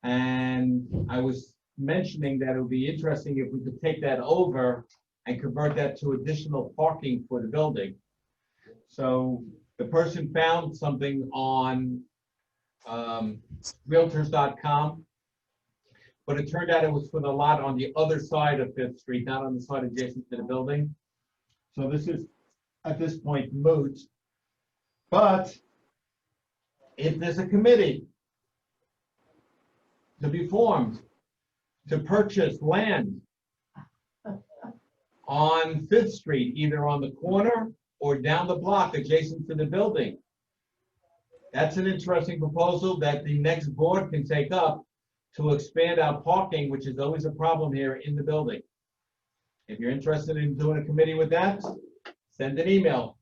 And I was mentioning that it would be interesting if we could take that over and convert that to additional parking for the building. So the person found something on realtors.com, but it turned out it was for the lot on the other side of Fifth Street, not on the side adjacent to the building. So this is, at this point, moot. But if there's a committee to be formed to purchase land on Fifth Street, either on the corner or down the block adjacent to the building, that's an interesting proposal that the next board can take up to expand our parking, which is always a problem here in the building. If you're interested in doing a committee with that, send an email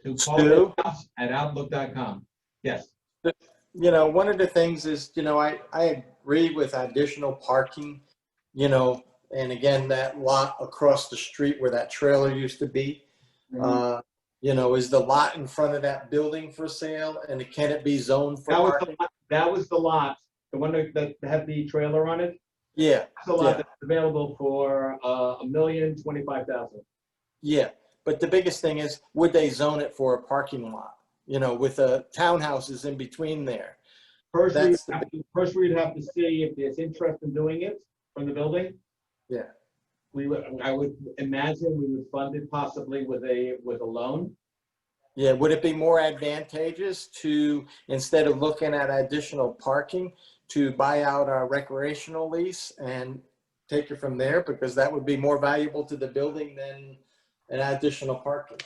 to paul@outlook.com. Yes. You know, one of the things is, you know, I agree with additional parking, you know, and again, that lot across the street where that trailer used to be, you know, is the lot in front of that building for sale, and can it be zoned for parking? That was the lot, the one that had the trailer on it. Yeah. That's the lot that's available for $1,025,000. Yeah, but the biggest thing is, would they zone it for a parking lot? You know, with the townhouses in between there. First, we'd have to see if there's interest in doing it from the building. Yeah. I would imagine we would fund it possibly with a loan. Yeah, would it be more advantageous to, instead of looking at additional parking, to buy out our recreational lease and take it from there? Because that would be more valuable to the building than an additional parking.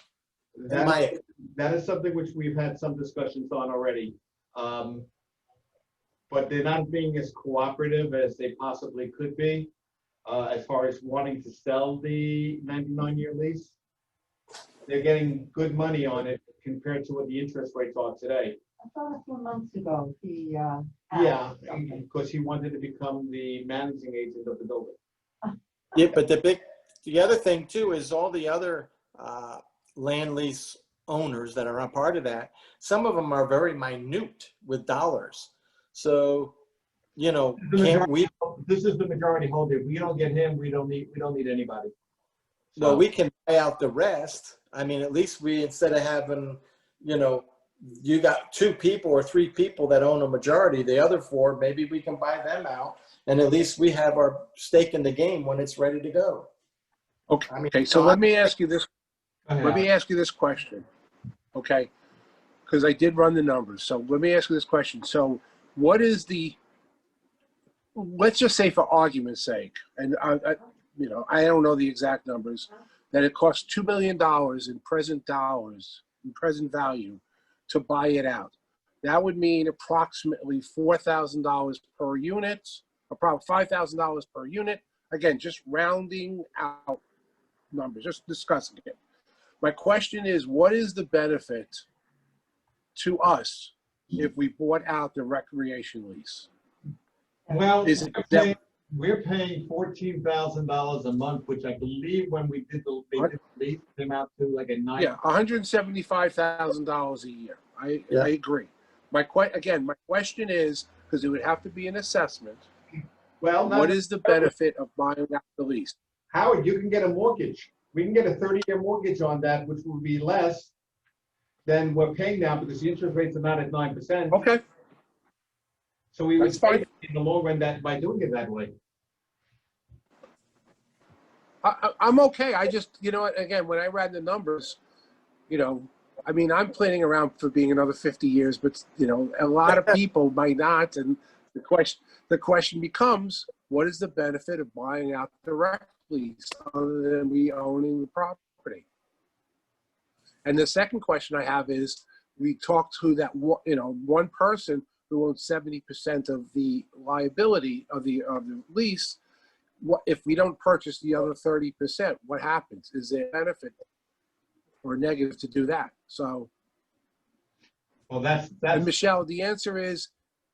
That is something which we've had some discussions on already. But they're not being as cooperative as they possibly could be, as far as wanting to sell the 99-year lease. They're getting good money on it compared to what the interest rates are today. I thought a few months ago, he, Yeah, because he wanted to become the managing agent of the building. Yeah, but the other thing too is all the other land lease owners that are a part of that, some of them are very minute with dollars. So, you know, this is the majority holder. If we don't get him, we don't need anybody. So, well, we can buy out the rest. I mean, at least we, instead of having, you know, you got 2 people or 3 people that own a majority, the other 4, maybe we can buy them out, and at least we have our stake in the game when it's ready to go. Okay. I mean, Okay. So let me ask you this. go ahead. Let me ask you this question. Okay. Because I did run the numbers. So let me ask you this question. So what is let's just say for argument's sake, and you know, I don't know the exact numbers, that it costs $2 million in present value to buy it out. That would mean approximately $4,000 per unit, about $5,000 per unit. Again, just rounding out numbers, just discussing it. My question is, what is the benefit to us if we bought out the recreation lease? Well, Is it we're paying $14,000 a month, which I believe when we did the lease came out to like a Yeah, $175,000 a year. I agree. My question is, because it would have to be an assessment. Well, What is the benefit of buying out the lease? Howard, you can get a mortgage. We can get a 30-year mortgage on that, which will be less than we're paying now because the interest rates are not at 9%. Okay. So we would That's fine. save in the long run that by doing it that way. I'm okay. I just, you know what, again, when I read the numbers, you know, I mean, I'm planning around for being another 50 years, but, you know, a lot of people might not. And the question becomes, what is the benefit of buying out the rec lease other than we owning the property? And the second question I have is, we talked to that, you know, one person who owns 70% of the liability of the lease. What if we don't purchase the other 30%? What happens? Is there a benefit or negative to do that? So, Well, that's and Michelle, the answer is,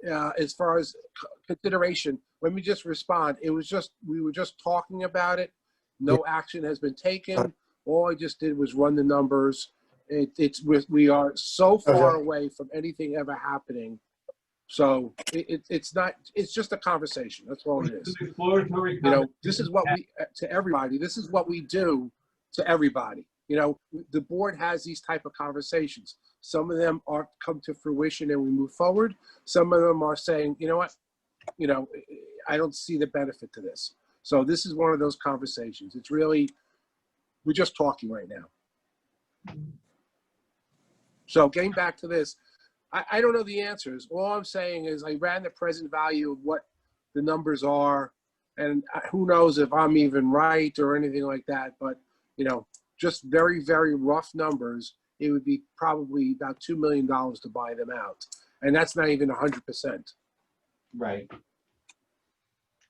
as far as consideration, let me just respond. It was just, we were just talking about it. No action has been taken. All I just did was run the numbers. We are so far away from anything ever happening So it's not, it's just a conversation. That's all it is. Exploratory You know, this is what we, to everybody, this is what we do to everybody. You know, the board has these type of conversations. Some of them are come to fruition and we move forward. Some of them are saying, you know what, you know, I don't see the benefit to this. So this is one of those conversations. It's really, we're just talking right now. So getting back to this, I don't know the answers. All I'm saying is I ran the present value of what the numbers are, and who knows if I'm even right or anything like that. But, you know, just very, very rough numbers, it would be probably about $2 million to buy them out. And that's not even 100%. Right.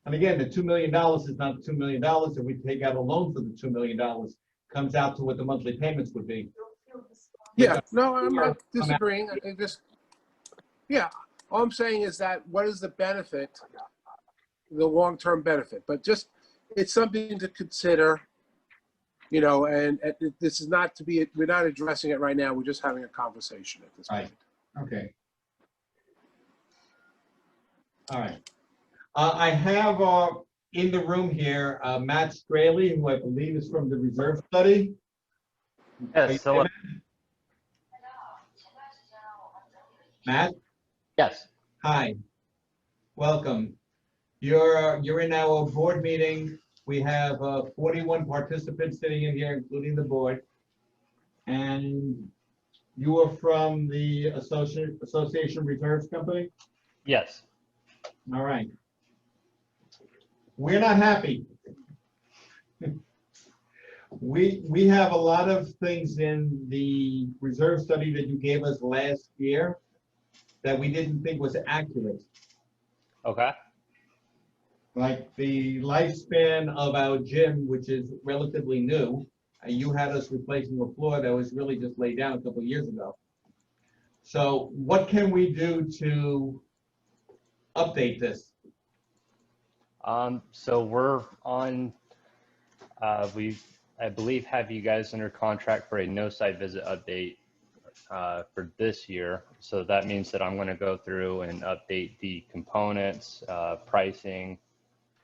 And again, the $2 million is not $2 million. If we take out a loan for the $2 million, comes out to what the monthly payments would be. Yeah, no, I'm not disagreeing. I just, yeah, all I'm saying is that what is the benefit, the long-term benefit? But just, it's something to consider, you know, and this is not to be, we're not addressing it right now. We're just having a conversation at this point. Right. Okay. All right. I have in the room here Matt Straley, who I believe is from the reserve study. Yes, hello. Matt? Yes. Hi. Welcome. You're in our board meeting. We have 41 participants sitting in here, including the board. And you are from the Association Reserves Company? Yes. All right. We're not happy. We have a lot of things in the reserve study that you gave us last year that we didn't think was accurate. Okay. Like the lifespan of our gym, which is relatively new. You had us replacing a floor that was really just laid down a couple of years ago. So what can we do to update this? So we're on, I believe, have you guys under contract for a no site visit update for this year. So that means that I'm going to go through and update the components, pricing,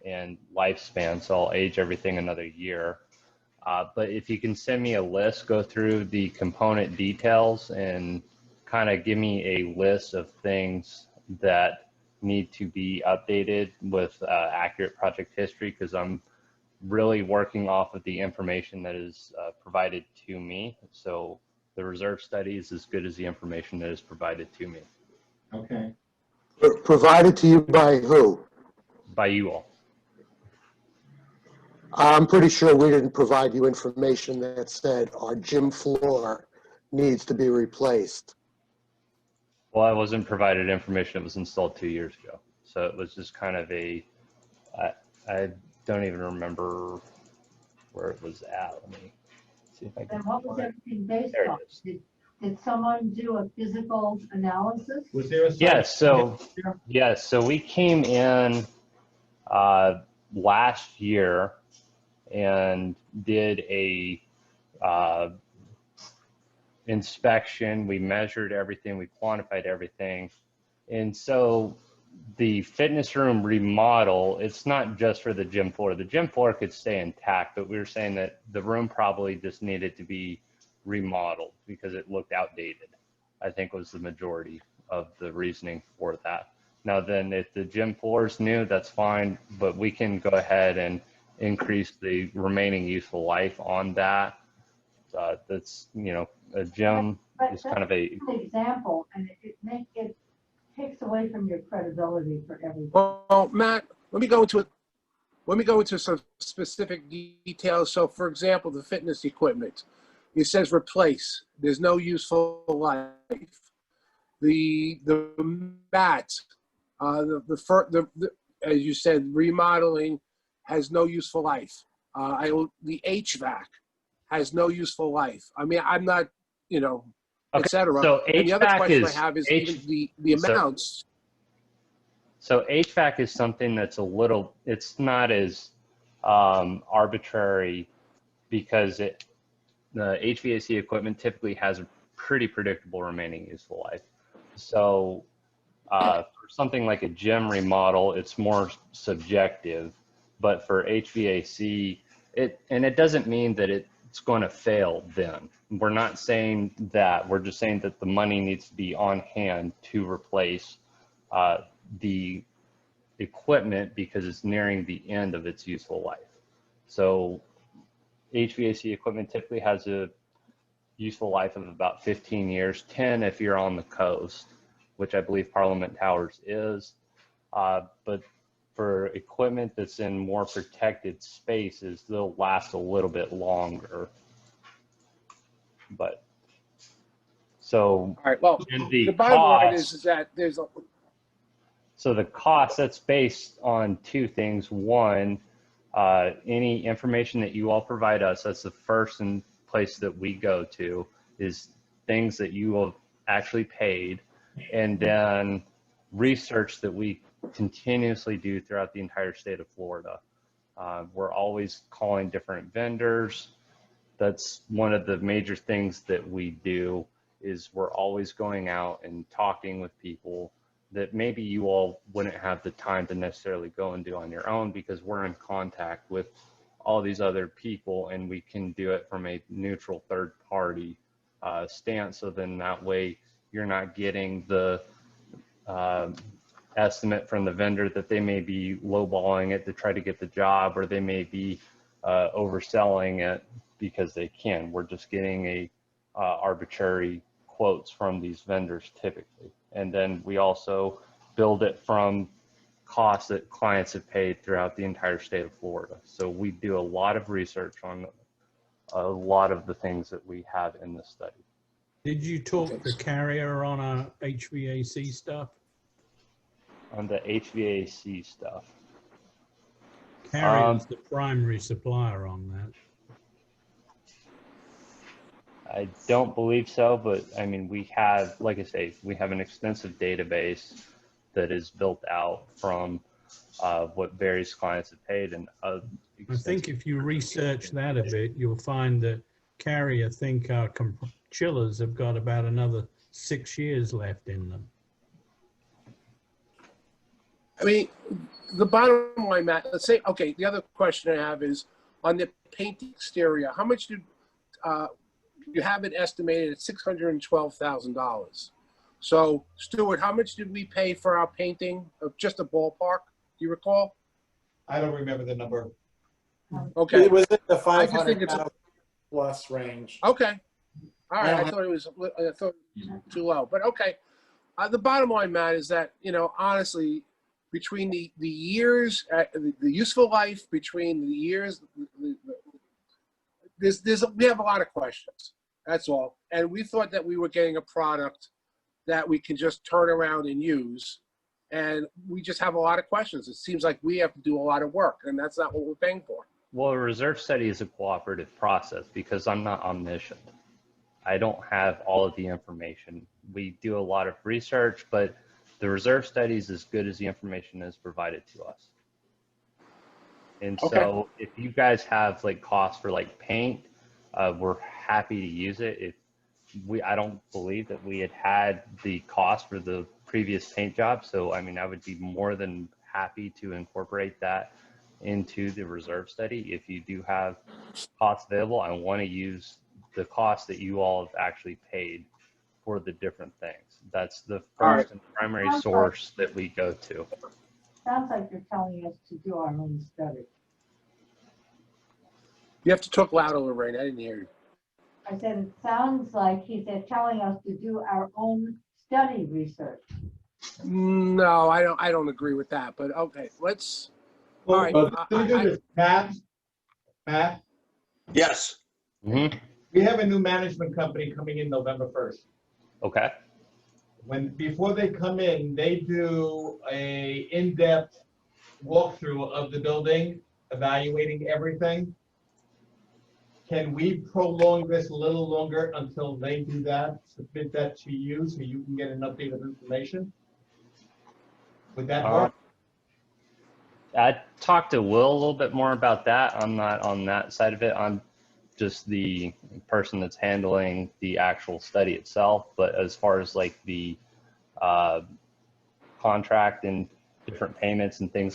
and lifespan. So I'll age everything another year. But if you can send me a list, go through the component details and kind of give me a list of things that need to be updated with accurate project history, because I'm really working off of the information that is provided to me. So the reserve study is as good as the information that is provided to me. Okay. Provided to you by who? By you all. I'm pretty sure we didn't provide you information that said our gym floor needs to be replaced. Well, I wasn't provided information that was installed 2 years ago. So it was just kind of I don't even remember where it was at. Let me see if I can And what was find it. everything based There it on? is. Did someone do a physical analysis? Was there a? Yes, so we came in last year and did a inspection. We measured everything, we quantified everything. And so the fitness room remodel, it's not just for the gym floor. The gym floor could stay intact, but we were saying that the room probably just needed to be remodeled because it looked outdated, I think was the majority of the reasoning for that. Now then, if the gym floor is new, that's fine, but we can go ahead and increase the remaining useful life on that. That's, you know, a gym is kind of a... An example, and it takes away from your credibility for everything. Well, Matt, let me go into some specific details. So for example, the fitness equipment, it says replace. There's no useful life. The mat, as you said, remodeling has no useful life. The HVAC has no useful life. I mean, I'm not, you know, Okay, et cetera. so And the other HVAC question is- I have is H- even the amounts. So HVAC is something that's a little, it's not as arbitrary because the HVAC equipment typically has a pretty predictable remaining useful life. So for for something like a gym remodel, it's more subjective. But for HVAC, it doesn't mean that it's going to fail then. We're not saying that. We're just saying that the money needs to be on hand to replace the equipment because it's nearing the end of its useful life. So HVAC equipment typically has a useful life of about 15 years, 10 if you're on the coast, which I believe Parliament Towers is. But for equipment that's in more protected spaces, they'll last a little bit longer. But so, All right, well, and the the bottom line cost, is that there's a, so the cost, that's based on two things. One, any information that you all provide us, that's the first place that we go to, is things that you have actually paid, and then research that we continuously do throughout the entire state of Florida. We're always calling different vendors. That's one of the major things that we do, is we're always going out and talking with people that maybe you all wouldn't have the time to necessarily go and do on your own, because we're in contact with all these other people and we can do it from a neutral third party stance. So then that way you're not getting the estimate from the vendor that they may be lowballing it to try to get the job, or they may be overselling it because they can. We're just getting a arbitrary quotes from these vendors typically. And then we also build it from costs that clients have paid throughout the entire state of Florida. So we do a lot of research on a lot of the things that we have in this study. Did you talk to Carrier on our HVAC stuff? On the HVAC stuff, Carrier's the primary supplier on that. I don't believe so, but I mean, we have, like I say, we have an extensive database that is built out from what various clients have paid. And I think if you research that a bit, you'll find that Carrier think our chillers have got about another 6 years left in them. I mean, the bottom line, Matt, let's say, okay, the other question I have is on the paint exterior, how much did, you have it estimated at $612,000. So Stuart, how much did we pay for our painting? Just a ballpark, do you recall? I don't remember the number. Okay, It was in the I just think it's- 500,000 plus range. okay. All right, I Yeah. thought it was too low, but okay. The bottom line, Matt, is that, you know, honestly, between the years, the useful life, between the years, we have a lot of questions. That's all. And we thought that we were getting a product that we can just turn around and use. And we just have a lot of questions. It seems like we have to do a lot of work, and that's not what we're paying for. well, a reserve study is a cooperative process because I'm not omniscient. I don't have all of the information. We do a lot of research, but the reserve study is as good as the information is provided to us. And so if you guys have like costs for like paint, we're happy to use it. I don't believe that we had the cost for the previous paint job. So, I mean, I would be more than happy to incorporate that into the reserve study. If you do have costs available, I want to use the cost that you all have actually paid for the different things. That's the first and primary source that we go to. Sounds like you're telling us to do our own study. You have to talk louder, Lorraine. I didn't hear you. I said, it sounds like he's telling us to do our own study research. No, I don't agree with that, but okay, let's, all right. Can we do this, Pat? Pat, Yes. Mhm. we have a new management company coming in November 1st. Okay. Before they come in, they do a in-depth walkthrough of the building, evaluating everything. Can we prolong this a little longer until they do that, submit that to you so you can get an update of information? Would that work? I talked to Will a little bit more about that. I'm not on that side of it. I'm just the person that's handling the actual study itself. But as far as like the contract and different payments and things